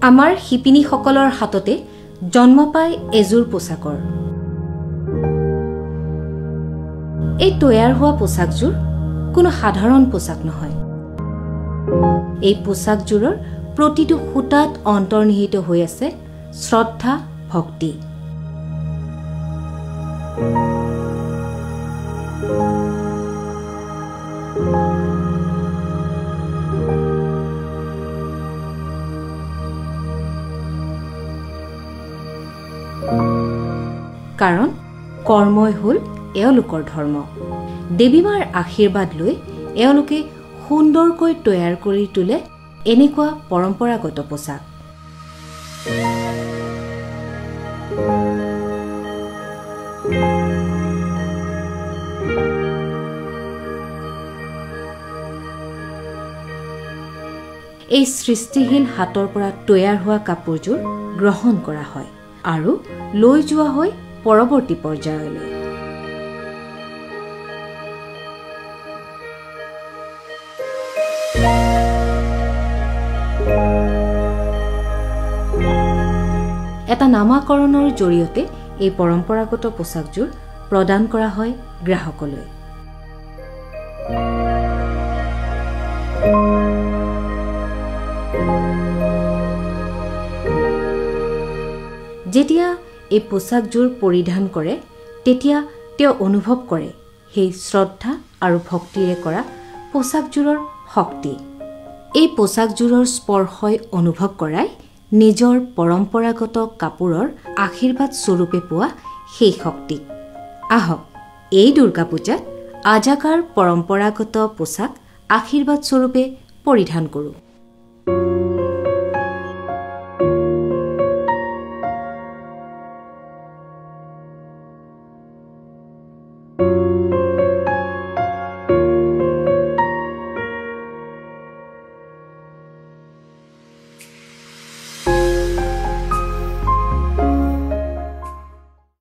আমাৰ শিপিনীসকলৰ হাততে জন্ম পায় এযোৰ পোছাকৰ। এই তৈয়াৰ হোৱা পোছাকযোৰ কোনো সাধাৰণ পোছাক নহয়। এই পোছাকযোৰৰ প্ৰতিটো সূতাত অন্তৰ্নিহিত হৈ আছে শ্ৰদ্ধা, ভক্তি। কাৰণ কৰ্মই হ'ল এওঁলোকৰ ধৰ্ম। দেৱীমাৰ আশীৰ্বাদ লৈ এওঁলোকে সুন্দৰকৈ তৈয়াৰ কৰি তোলে এনেকুৱা পৰম্পৰাগত পোছাক। এই সৃষ্টিশীল হাতৰ পৰা তৈয়াৰ হোৱা কাপোৰযোৰ গ্ৰহণ কৰা হয় আৰু লৈ যোৱা হয় পৰৱৰ্তী পৰ্যায়লৈ। এটা নামাকৰণৰ জৰিয়তে এই পৰম্পৰাগত পোছাকযোৰ প্ৰদান কৰা হয় গ্ৰাহকলৈ। যেতিয়া এই পোছাকযোৰ পৰিধান কৰে তেতিয়া তেওঁ অনুভৱ কৰে সেই শ্ৰদ্ধা আৰু ভক্তিৰে কৰা পোছাকযোৰৰ শক্তি। এই পোছাকযোৰৰ স্পৰ্শই অনুভৱ কৰাই নিজৰ পৰম্পৰাগত কাপোৰৰ আশীৰ্বাদ স্বৰূপে পোৱা সেই শক্তিক। আহক এই দুৰ্গা পূজাত আজাকাৰ পৰম্পৰাগত পোছাক আশীৰ্বাদ স্বৰূপে পৰিধান কৰোঁ।